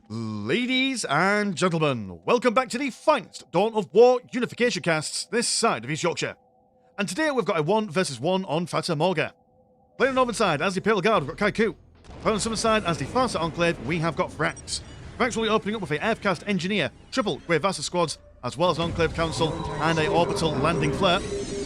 Ladies and gentlemen, welcome back to the finest Dawn of War Unification casts this side of East Yorkshire. And today we've got a 1 versus 1 on Fata Morga. Playing on the northern side as the Imperial Guard, we've got Kykuy. Playing on the southern side as the Farsight Enclave, we have got Vrax. Vrax will be opening up with a Aircraft Engineer, triple Vasa squads, as well as an Enclave Council and a Orbital Landing Flare.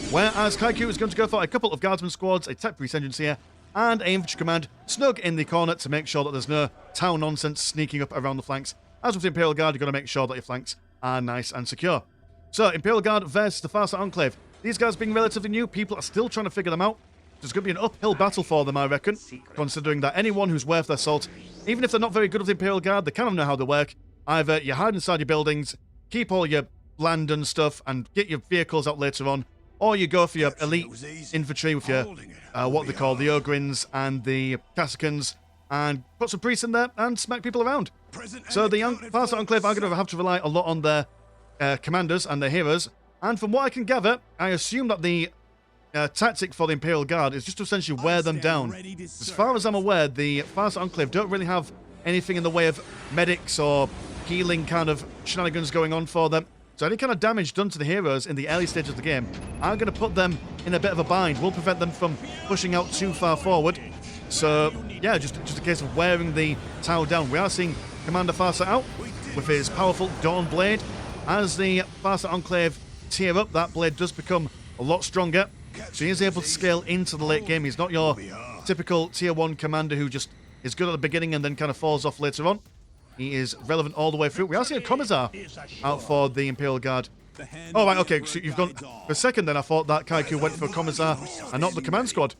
Whereas Kykuy is going to go for a couple of Guardsman squads, a Tech Priest Engineer, and an Infantry Command snug in the corner to make sure that there's no town nonsense sneaking up around the flanks. As with the Imperial Guard, you've got to make sure that your flanks are nice and secure. So, Imperial Guard versus the Farsight Enclave. These guys being relatively new, people are still trying to figure them out. There's going to be an uphill battle for them, I reckon, considering that anyone who's worth their salt, even if they're not very good with the Imperial Guard, they kind of know how they work. Either you hide inside your buildings, keep all your land and stuff, and get your vehicles out later on, or you go for your elite infantry with your, what they call the Ogrins and the Cassicans, and put some priests in there and smack people around. So the Farsight Enclave are going to have to rely a lot on their commanders and their heroes. And from what I can gather, I assume that the tactic for the Imperial Guard is just to essentially wear them down. As far as I'm aware, the Farsight Enclave don't really have anything in the way of medics or healing kind of shenanigans going on for them. So any kind of damage done to the heroes in the early stages of the game are going to put them in a bit of a bind. Will prevent them from pushing out too far forward. So, yeah, just a case of wearing the tower down. We are seeing Commander Farsight out with his powerful Dawn Blade. As the Farsight Enclave tier up, that blade does become a lot stronger. So he is able to scale into the late game. He's not your typical tier 1 commander who just is good at the beginning and then kind of falls off later on. He is relevant all the way through. We are seeing a Commissar out for the Imperial Guard. Oh, right, okay, so you've gone... For a second then, I thought that Kykuy went for a Commissar and not the command squad.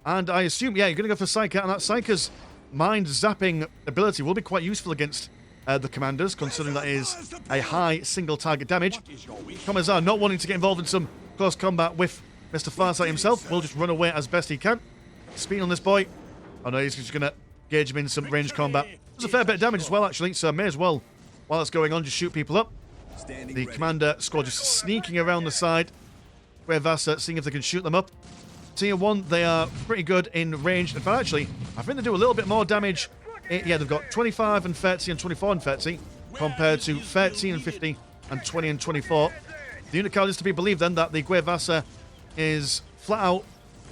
And I assume, yeah, you're going to go for Psyker, and that Psyker's mind-zapping ability will be quite useful against the commanders, considering that is a high single-target damage. Commissar, not wanting to get involved in some close combat with Mr. Farsight himself, will just run away as best he can. Speed on this boy. Oh no, he's just going to gauge him in some ranged combat. There's a fair bit of damage as well, actually, so may as well, while that's going on, just shoot people up. The commander squad just sneaking around the side. Vasa, seeing if they can shoot them up. Tier 1, they are pretty good in range. In fact, actually, I think they do a little bit more damage. Yeah, they've got 25 and 30 and 24 and 30, compared to 13 and 50 and 20 and 24. The unit count is to be believed, then, that the Vasa is flat out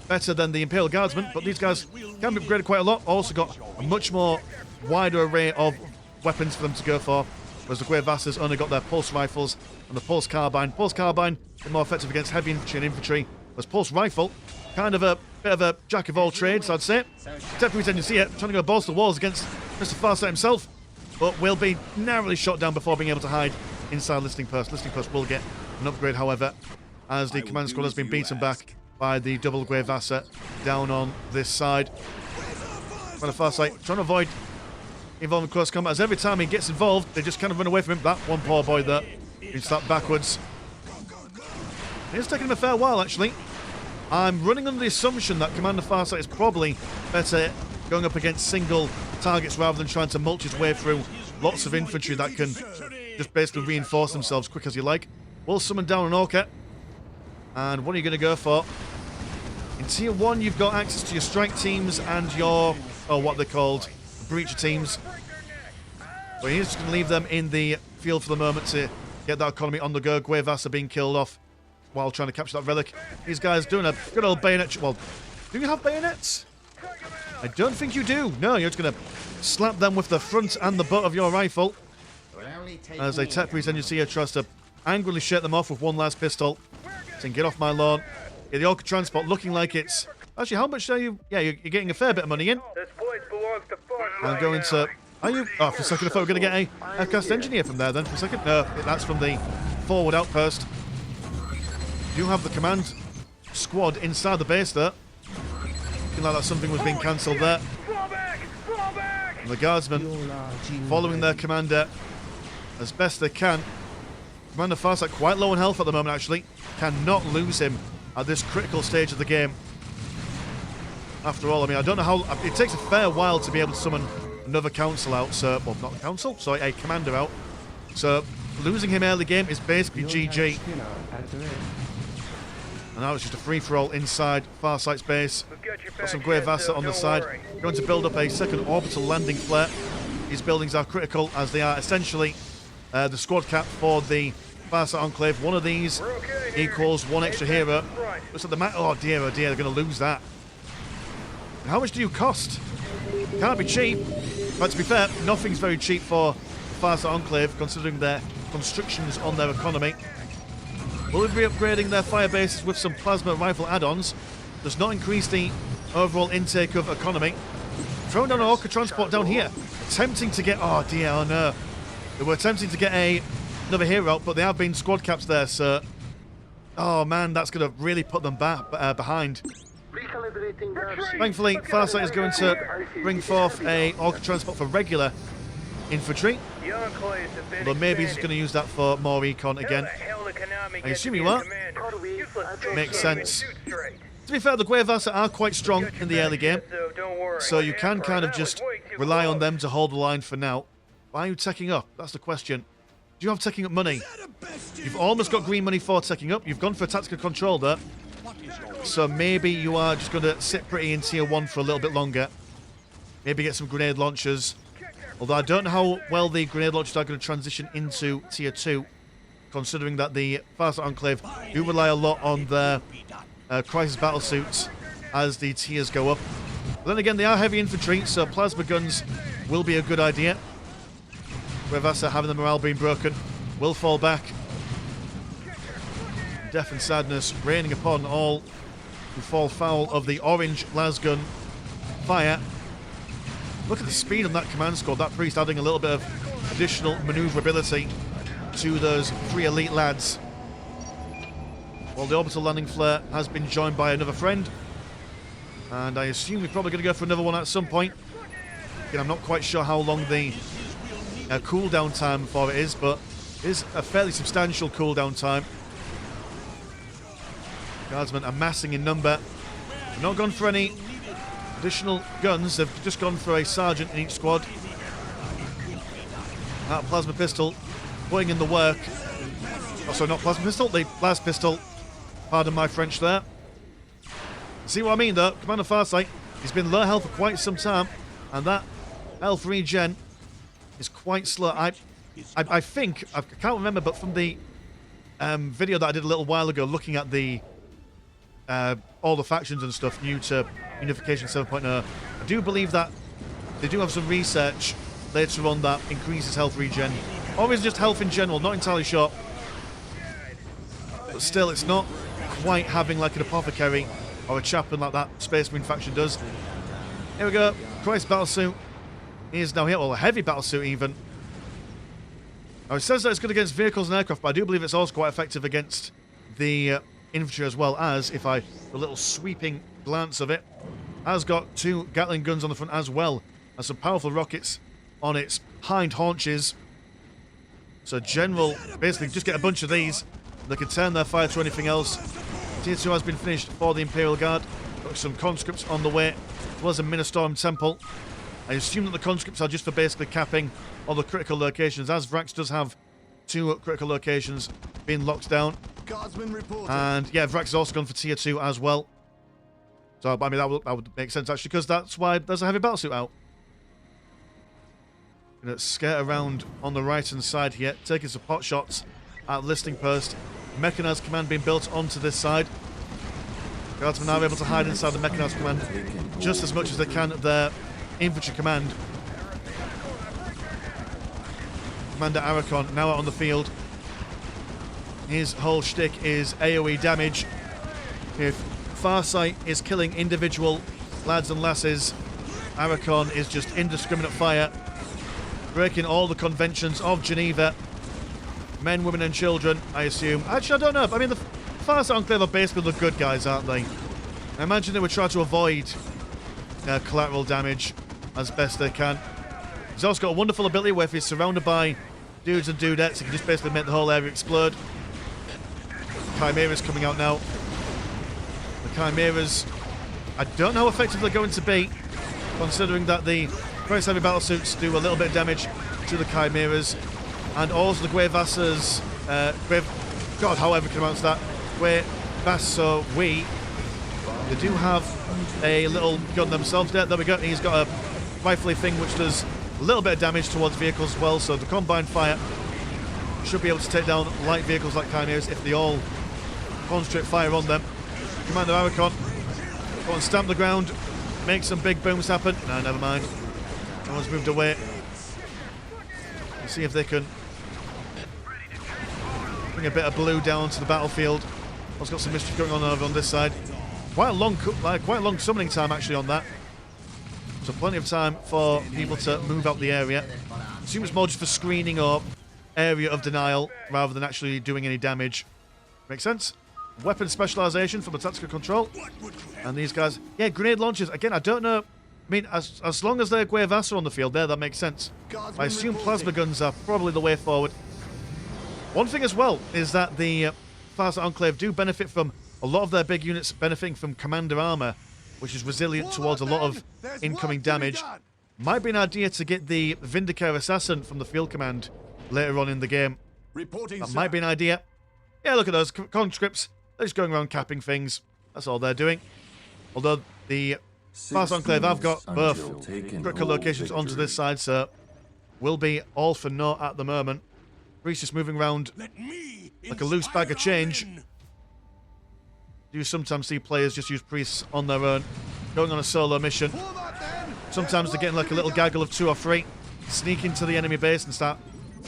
better than the Imperial Guardsmen, but these guys can be upgraded quite a lot. Also got a much more wider array of weapons for them to go for, whereas the Vasa's only got their pulse rifles and the pulse carbine. Pulse carbine is more effective against heavy infantry and infantry, whereas pulse rifle, kind of a bit of a jack of all trades, I'd say. Definitely tend to see it, trying to go balls to the walls against Mr. Farsight himself, but will be narrowly shot down before being able to hide inside Listing Post. Listing Post will get an upgrade, however, as the command squad has been beaten back by the double Vasa down on this side. Commander Farsight trying to avoid involving close combat, as every time he gets involved, they just kind of run away from him. That one poor boy there, he's slapped backwards. It's taken him a fair while, actually. I'm running under the assumption that Commander Farsight is probably better going up against single targets rather than trying to mulch his way through lots of infantry that can just basically reinforce themselves quick as you like. We'll summon down an Orca. And what are you going to go for? In Tier 1, you've got access to your strike teams and your, what they're called, breacher teams. But he's just going to leave them in the field for the moment to get that economy on the go. Vasa being killed off while trying to capture that relic. These guys doing a good old bayonet. Well, do you have bayonets? I don't think you do. No, you're just going to slap them with the front and the butt of your rifle. As a Tech Priest Engineer tries to angrily shake them off with one last pistol. Saying, get off my lawn. Yeah, the Orca transport looking like it's... Actually, how much are you... Yeah, you're getting a fair bit of money in. This place belongs to Farsight. I'm going to... Are you... Oh, for a second I thought we were going to get a Aircraft Engineer from there then. For a second. No, that's from the forward outpost. You have the command squad inside the base there. Looking like that something was being cancelled there. And the guardsmen following their commander as best they can. Commander Farsight quite low on health at the moment, actually. Cannot lose him at this critical stage of the game. After all, I mean, I don't know how... It takes a fair while to be able to summon another council out. So, well, not a council, sorry, a commander out. So, losing him early game is basically GG. And now it's just a free-for-all inside Farsight's base. Got some Vasa on the side. Going to build up a second orbital landing flare. These buildings are critical as they are essentially the squad cap for the Farsight Enclave. One of these equals one extra hero. Looks like the oh dear, they're going to lose that. How much do you cost? Can't be cheap. But to be fair, nothing's very cheap for the Farsight Enclave, considering their constrictions on their economy. We'll be upgrading their fire bases with some plasma rifle add-ons. Does not increase the overall intake of economy. Throwing down an Orca transport down here. Attempting to get... Oh dear, oh no. They were attempting to get another hero out, but they have been squad caps there, so... Oh man, that's going to really put them back behind. Thankfully, Farsight is going to bring forth a Orca transport for regular infantry. Although maybe he's going to use that for more recon again. I assume you are. Makes sense. To be fair, the Guevasa are quite strong in the early game, so you can kind of just rely on them to hold the line for now. Why are you teching up? That's the question. Do you have teching up money? You've almost got green money for teching up. You've gone for a tactical control there. So maybe you are just going to sit pretty in tier 1 for a little bit longer. Maybe get some grenade launchers. Although I don't know how well the grenade launchers are going to transition into tier 2, considering that the Farsight Enclave do rely a lot on their crisis battle suits as the tiers go up. But then again, they are heavy infantry, so plasma guns will be a good idea. Guevasa, having the morale being broken, will fall back. Death and sadness raining upon all who fall foul of the orange lasgun fire. Look at the speed on that command squad. That priest adding a little bit of additional maneuverability to those 3 elite lads. Well, the orbital landing flare has been joined by another friend. And I assume we're probably going to go for another one at some point. Again, I'm not quite sure how long the cooldown time for it is, but it is a fairly substantial cooldown time. Guardsmen amassing in number. They've not gone for any additional guns. They've just gone for a sergeant in each squad. That plasma pistol putting in the work. Oh, sorry, not plasma pistol, the blast pistol. Pardon my French there. See what I mean, though? Commander Farsight, he's been low health for quite some time, and that health regen is quite slow. I think, I can't remember, but from the video that I did a little while ago, looking at the all the factions and stuff new to Unification 7.0, I do believe that they do have some research later on that increases health regen. Or is it just health in general? Not entirely sure. But still, it's not quite having like an apothecary or a chaplain like that Space Marine faction does. Here we go. Christ battlesuit is now here. Well, a heavy battlesuit even. Now, it says that it's good against vehicles and aircraft, but I do believe it's also quite effective against the infantry as well, as, if I a little sweeping glance of it, has got 2 Gatling guns on the front as well as some powerful rockets on its hind haunches. So General basically just get a bunch of these. They can turn their fire to anything else. Tier 2 has been finished for the Imperial Guard. Got some conscripts on the way, as well as a Ministorm Temple. I assume that the conscripts are just for basically capping all the critical locations, as Vrax does have 2 critical locations being locked down. And yeah, Vrax has also gone for tier 2 as well. So I mean that would make sense actually, because that's why there's a heavy battlesuit out. Gonna skirt around on the right hand side here, taking some pot shots at listing post. Mechanized command being built onto this side. Guardsmen are able to hide inside the mechanized command just as much as they can their infantry command. Commander Arakon now out on the field. His whole shtick is AoE damage. If Farsight is killing individual lads and lasses, Arakon is just indiscriminate fire, breaking all the conventions of Geneva. Men, women and children, I assume. Actually, I don't know. I mean, the Farsight Enclave are basically the good guys, aren't they? I imagine they would try to avoid collateral damage as best they can. He's also got a wonderful ability where if he's surrounded by dudes and dudettes, he can just basically make the whole area explode. Chimera's coming out now. The Chimeras, I don't know how effective they're going to be, considering that the Christ heavy battlesuits do a little bit of damage to the Chimeras, and also the Guevasas, God, however you can pronounce that, Guevasowi, they do have a little gun themselves there. There we go. He's got a rifly thing which does A little bit of damage towards vehicles as well, so the combined fire should be able to take down light vehicles like Chimeras if they all concentrate fire on them. Commander Archon, go and stamp the ground, make some big booms happen. No, never mind. No one's moved away. Let's see if they can bring a bit of blue down to the battlefield. I've got some mischief going on over on this side. Quite a long summoning time actually on that. So plenty of time for people to move out the area. I assume it's more just for screening or area of denial rather than actually doing any damage. Makes sense? Weapon specialization from a tactical control. And these guys, yeah, grenade launchers. Again, I don't know. I mean, as long as they're Guevassa on the field there, that makes sense. I assume plasma guns are probably the way forward. One thing as well is that the Farsight Enclave do benefit from a lot of their big units benefiting from commander armor, which is resilient towards a lot of incoming damage. Might be an idea to get the Vindicator Assassin from the field command later on in the game. That might be an idea. Yeah, look at those conscripts. They're just going around capping things. That's all they're doing. Although the Farsight Enclave have got both critical locations onto this side, so will be all for naught at the moment. Reese just moving around like a loose bag of change. You sometimes see players just use priests on their own, going on a solo mission. Sometimes they're getting like a little gaggle of 2 or 3, sneak into the enemy base and start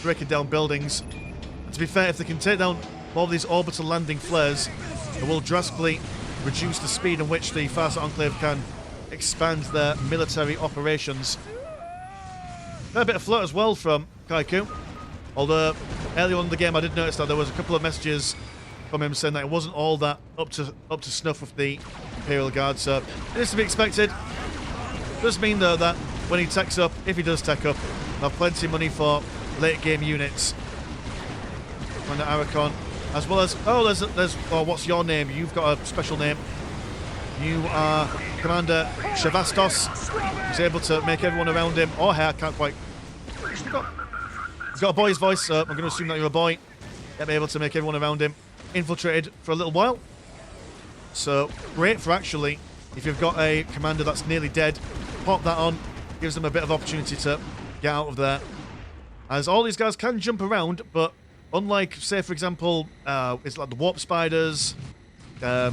breaking down buildings. And to be fair, if they can take down more of these orbital landing flares, it will drastically reduce the speed in which the Farsight Enclave can expand their military operations. A bit of float as well from Kykuy. Although earlier on in the game I did notice that there was a couple of messages from him saying that it wasn't all that up to snuff with the Imperial Guard, so it is to be expected. Does mean though that when he techs up, if he does tech up, he'll have plenty of money for late game units. Commander Archon, as well as what's your name? You've got a special name. You are Commander Shavastos. He's able to make everyone around him, or her, can't quite. He's got a boy's voice, so I'm going to assume that you're a boy. He'll be able to make everyone around him infiltrated for a little while. So great for actually, if you've got a commander that's nearly dead, pop that on, gives them a bit of opportunity to get out of there. As all these guys can jump around, but unlike, say for example, it's like the warp spiders, other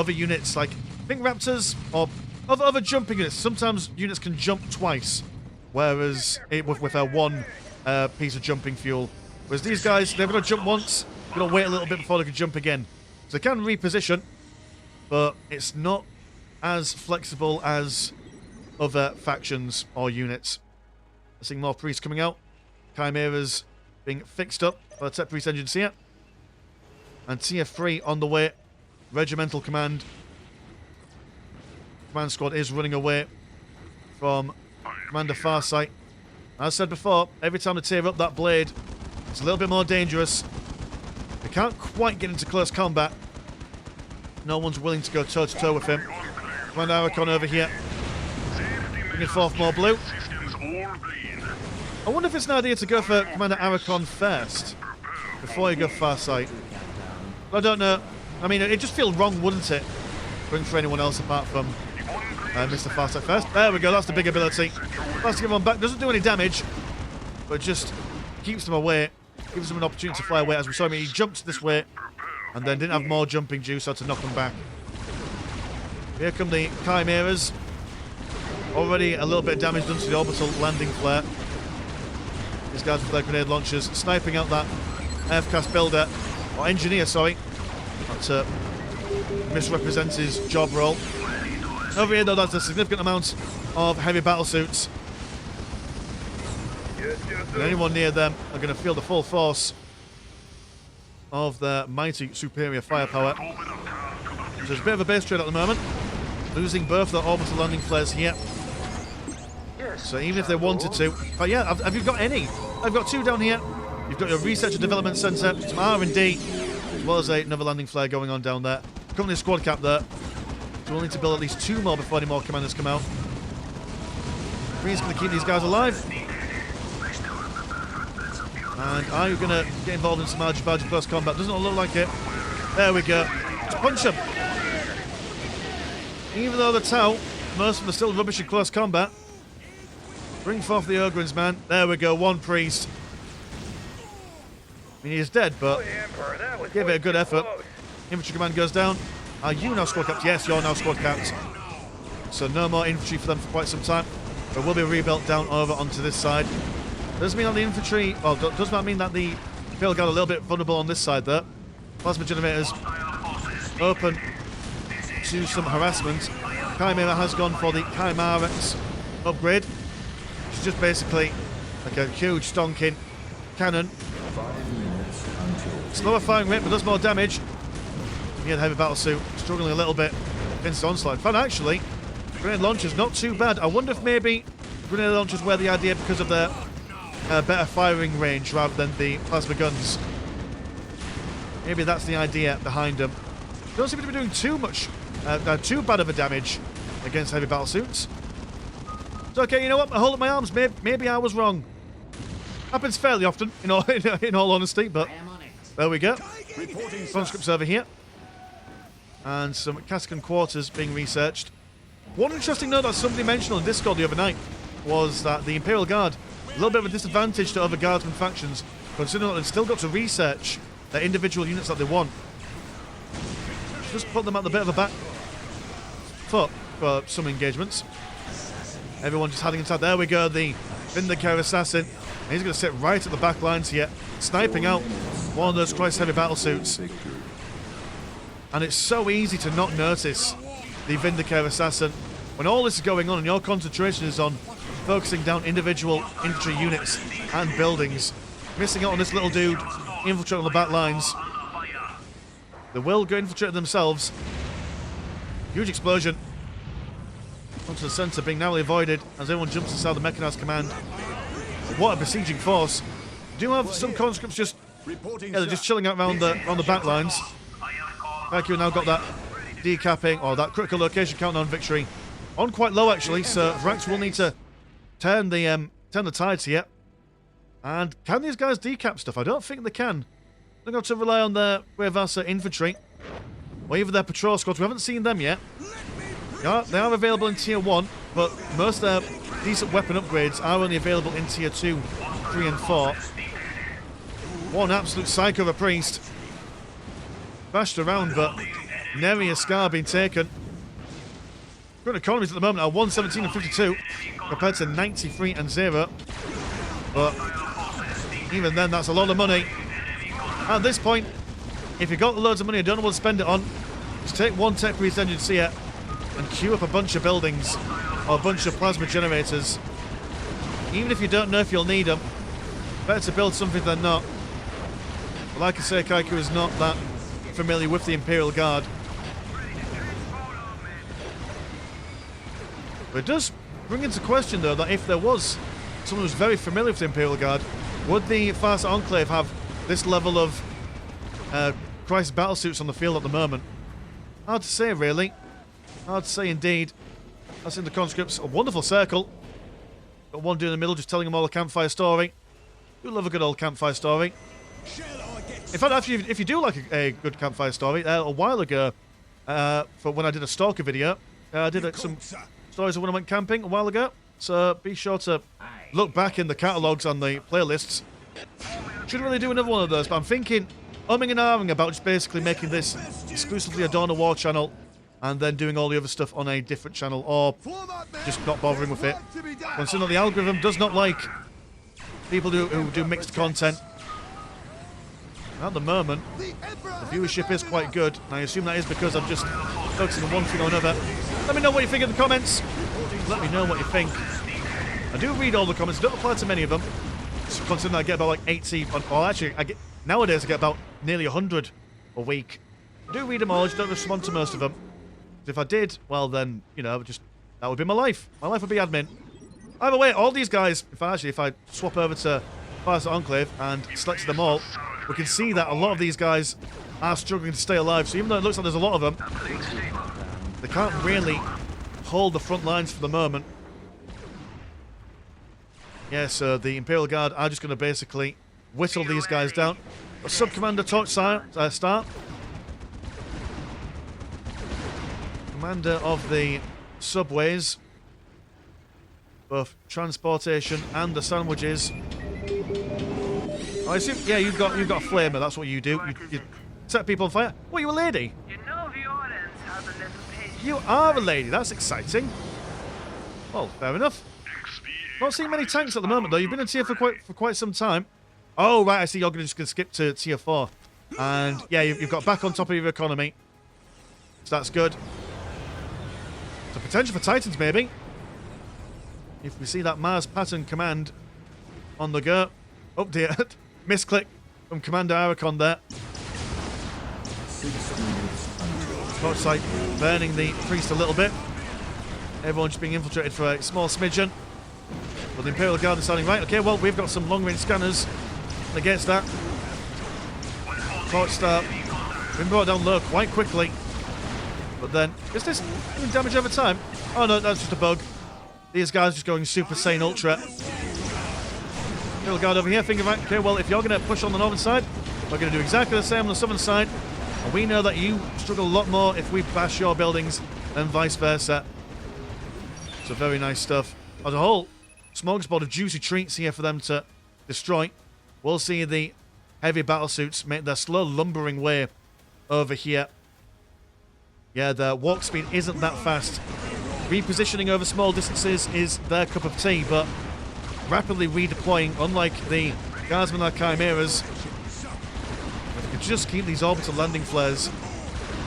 units like I think raptors or other jumping units. Sometimes units can jump twice, whereas with a one piece of jumping fuel. Whereas these guys, they're going to jump once, they're going to wait a little bit before they can jump again. So they can reposition, but it's not as flexible as other factions or units. I'm seeing more priests coming out. Chimeras being fixed up by the Tech Priest engines here. And Tier 3 on the way. Regimental command. Command squad is running away from Commander Farsight. As I said before, every time they tear up that blade, it's a little bit more dangerous. They can't quite get into close combat. No one's willing to go toe-to-toe with him. Commander Archon over here. Bringing forth more blue. I wonder if it's an idea to go for Commander Archon first, before you go Farsight. I don't know. I mean, it'd just feel wrong, wouldn't it? Going for anyone else apart from Mr. Farsight first. There we go, that's the big ability. That's to give one back. Doesn't do any damage, but just keeps them away. Gives them an opportunity to fly away. As we saw him, he jumped this way and then didn't have more jumping juice, so had to knock them back. Here come the Chimeras. Already a little bit of damage done to the orbital landing flare. These guys with their grenade launchers sniping out that aircraft builder, or engineer, sorry. That misrepresents his job role. Over here though, that's a significant amount of heavy battle suits. And anyone near them are going to feel the full force of their mighty superior firepower. So there's a bit of a base trade at the moment. Losing both the orbital landing flares here. So even if they wanted to... Oh yeah, have you got any? I've got 2 down here. You've got your Research and Development Centre, some R&D, as well as another landing flare going on down there. Currently a squad cap there. So we'll need to build at least 2 more before any more commanders come out. Ree's going to keep these guys alive. And are you going to get involved in some argy-bargy close combat? Doesn't look like it. There we go. Just punch him. Even though the Tau, most of them are still rubbish in close combat. Bring forth the Ogrins, man. There we go, one priest. I mean, he's dead, but Emperor, that was give it way a good too effort. close. Infantry command goes down. Are you now squad capped? Yes, you're now squad capped. So no more infantry for them for quite some time. There will be rebuilt down over onto this side. Does mean on the infantry, well, does that mean that the Imperial Guard are a little bit vulnerable on this side there? Plasma generators open to some harassment. Chimera has gone for the Chimarex upgrade. Which is just basically like a huge stonking cannon. Slower firing rate, but does more damage. He had heavy battle suit, struggling a little bit against onslaught. In fact, actually, grenade launchers not too bad. I wonder if maybe grenade launchers were the idea because of their better firing range rather than the plasma guns. Maybe that's the idea behind them. Don't seem to be doing too much, too bad of a damage against heavy battle suits. It's okay, you know what? I hold up my arms. Maybe I was wrong. Happens fairly often, in all honesty, but there we go. Conscripts over here. And some Cascan quarters being researched. One interesting note that somebody mentioned on Discord the other night was that the Imperial Guard, a little bit of a disadvantage to other guardsmen factions, considering that they've still got to research their individual units that they want. Just put them at the bit of a back foot for some engagements. Everyone just hiding inside. There we go, the Vindicator Assassin. He's going to sit right at the back lines here, sniping out one of those Christ heavy battle suits. And it's so easy to not notice the Vindicator Assassin when all this is going on and your concentration is on focusing down individual infantry units and buildings. Missing out on this little dude infiltrating on the back lines. They will go infiltrate themselves. Huge explosion. Onto the centre being narrowly avoided as everyone jumps inside the mechanized command. What a besieging force. Do have some conscripts just, they're just chilling out around the back lines. Kykuy now got that decapping, or that critical location countdown victory on quite low actually, so Vrax will need to turn the tides here. And can these guys decap stuff? I don't think they can. They're going to rely on their Cuevasa infantry, or even their patrol squads. We haven't seen them yet. They are available in Tier 1, but most of their decent weapon upgrades are only available in Tier 2, 3 and 4. One absolute psycho of a priest. Bashed around, but nary a scar being taken. Current economies at the moment are 117 and 52, compared to 93 and 0. But even then, that's a lot of money. At this point, if you've got loads of money and don't know what to spend it on, just take one tech priest engine seer and queue up a bunch of buildings or a bunch of plasma generators. Even if you don't know if you'll need them, better to build something than not. But like I say, Kykuy is not that familiar with the Imperial Guard. But it does bring into question, though, that if there was someone who's very familiar with the Imperial Guard, would the Farsight Enclave have this level of Christ battlesuits on the field at the moment? Hard to say, really. Hard to say indeed. That's in the conscripts. A wonderful circle. Got one dude in the middle just telling them all a campfire story. You love a good old campfire story. In fact, actually, if you do like a good campfire story, a while ago, for when I did a Stalker video, I did some stories of when I went camping a while ago. So be sure to look back in the catalogues on the playlists. Should really do another one of those, but I'm thinking, umming and ahhing about just basically making this exclusively a Dawn of War channel and then doing all the other stuff on a different channel, or just not bothering with it. Considering the algorithm does not like people who do mixed content. At the moment, the viewership is quite good, and I assume that is because I'm just focusing on one thing or another. Let me know what you think in the comments. Let me know what you think. I do read all the comments, don't apply to many of them. Considering I get about like 80, or actually, nowadays I get about nearly 100 a week. I do read them all, I just don't respond to most of them. If I did, well then, you know, that would be my life. My life would be admin. Either way, all these guys, if I swap over to Farsight Enclave and select them all, we can see that a lot of these guys are struggling to stay alive. So even though it looks like there's a lot of them, they can't really hold the front lines for the moment. Yeah, so the Imperial Guard are just going to basically whittle these guys down. A Sub-Commander Torch start. Commander of the subways. both transportation and the sandwiches. I assume, yeah, you've got a flamer. That's what you do. You set people on fire. What, you a lady? You know the audience has a little patience. You are a lady. That's exciting. Well, fair enough. Not seeing many tanks at the moment, though. You've been in tier for quite some time. Oh, right. I see. You're just going to skip to tier 4. And, yeah, you've got back on top of your economy. So that's good. So potential for Titans, maybe. If we see that Mars pattern command on the go. Oh, dear. Misclick from Commander Arachon there. Farsight burning the priest a little bit. Everyone just being infiltrated for a small smidgen. But the Imperial Guard deciding, right, okay, well, we've got some long-range scanners against that. Torch Star been brought down low quite quickly. But then, is this doing damage over time? Oh no, that's just a bug. These guys just going Super Saiyan Ultra. Imperial Guard over here thinking, right, okay, well, if you're going to push on the northern side, we're going to do exactly the same on the southern side. And we know that you struggle a lot more if we bash your buildings than vice versa. So very nice stuff. As a whole, smorgasbord of juicy treats here for them to destroy. We'll see the heavy battlesuits make their slow lumbering way over here. Yeah, their walk speed isn't that fast. Repositioning over small distances is their cup of tea, but rapidly redeploying, unlike the Guardsmen or Chimeras, if we could just keep these orbital landing flares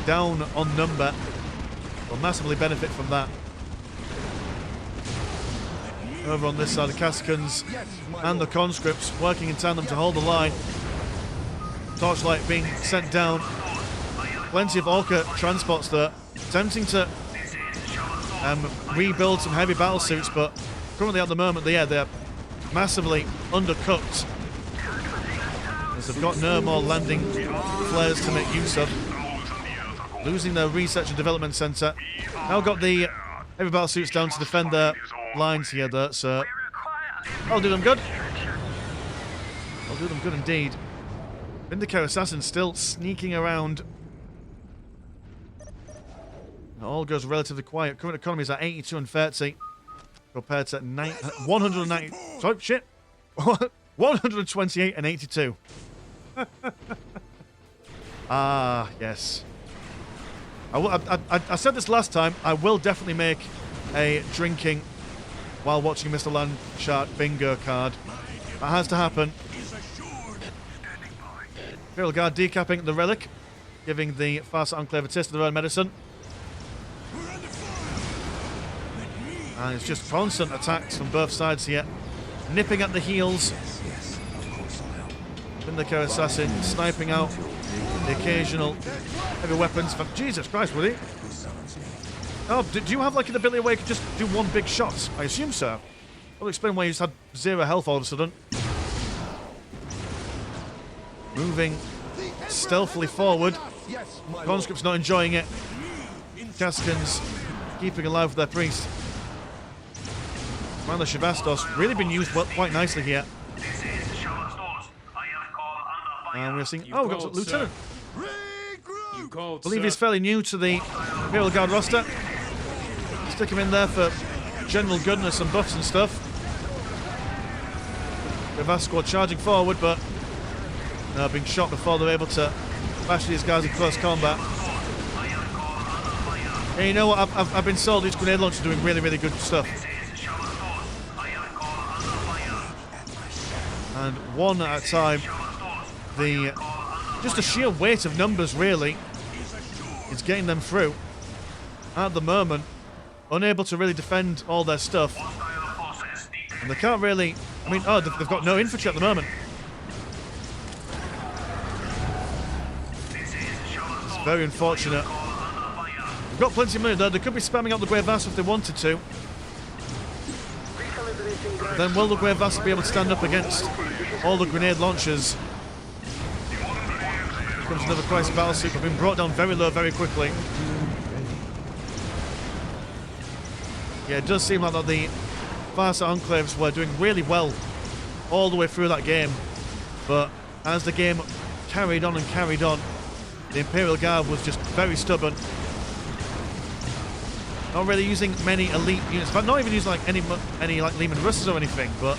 down on number, we'll massively benefit from that. Over on this side, the Casicans and the conscripts working in tandem to hold the line. Torchlight being sent down. Plenty of Orca transports there. Attempting to rebuild some heavy battle suits, but currently at the moment, they're massively undercooked. As they've got no more landing flares to make use of. Losing their research and development centre. Now got the heavy battle suits down to defend their lines here, though, so I'll do them good. I'll do them good indeed. Vindicator Assassin still sneaking around. It all goes relatively quiet. Current economy is at 82 and 30 compared to 190. Sorry, shit. 128 and 82. Ah, yes. I said this last time. I will definitely make a drinking while watching Mr. Landshark bingo card. That has to happen. Imperial Guard decapping the relic, giving the Farsight Enclave a taste of their own medicine. And it's just constant attacks from both sides here. Nipping at the heels. Vindicator Assassin sniping out the occasional heavy weapons. But Jesus Christ, would he? Oh, do you have like an ability where you can just do one big shot? I assume so. That'll explain why you just had 0 health all of a sudden. Moving stealthily forward. Conscript's not enjoying it. Cascans keeping alive with their priest. Commander Shivastos really been used quite nicely here. And we're seeing... Oh, we've got Lieutenant. I believe he's fairly new to the Imperial Guard roster. Stick him in there for general goodness and buffs and stuff. The vast squad charging forward, but being shot before they're able to bash these guys in close combat. And you know what? I've been sold these grenade launchers doing really, really good stuff. And one at a time. Just the sheer weight of numbers, really, is getting them through. At the moment, unable to really defend all their stuff. And they can't really... I mean, oh, they've got no infantry at the moment. It's very unfortunate. They've got plenty of money, though. They could be spamming out the Grey Vassal if they wanted to. But then will the Grey Vassal be able to stand up against all the grenade launchers? Here comes another crisis battle suit. They've been brought down very low very quickly. Yeah, it does seem like that the Farsight Enclaves were doing really well all the way through that game. But as the game carried on, the Imperial Guard was just very stubborn. Not really using many elite units. In fact, not even using like any like Lehman Russes or anything, but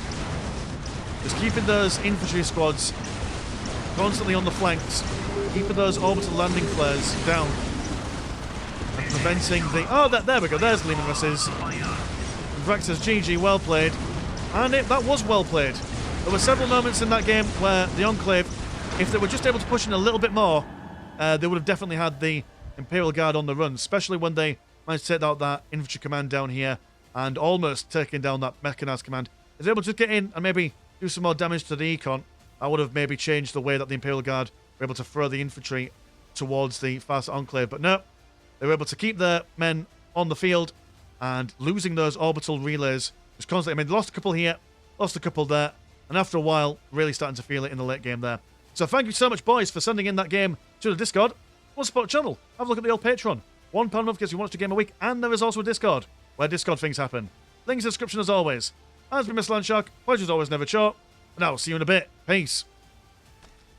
just keeping those infantry squads constantly on the flanks, keeping those orbital landing flares down, and preventing the... Oh, there we go. There's Lehman Russes. Vrax says, GG, well played. And that was well played. There were several moments in that game where the Enclave, if they were just able to push in a little bit more, they would have definitely had the Imperial Guard on the run, especially when they managed to take out that infantry command down here and almost taking down that mechanized command. If they were able to get in and maybe do some more damage to the econ, that would have maybe changed the way that the Imperial Guard were able to throw the infantry towards the Farsight Enclave. But no, they were able to keep their men on the field and losing those orbital relays just constantly. I mean, they lost a couple here, lost a couple there, and after a while, really starting to feel it in the late game there. So thank you so much, boys, for sending in that game to the Discord. Want to support the channel? Have a look at the old Patreon. £1 a month gets you 1 extra game a week, and there is also a Discord, where Discord things happen. Links in the description as always. As been Mr. Landshark, pleasure as always, never short, and I will see you in a bit. Peace.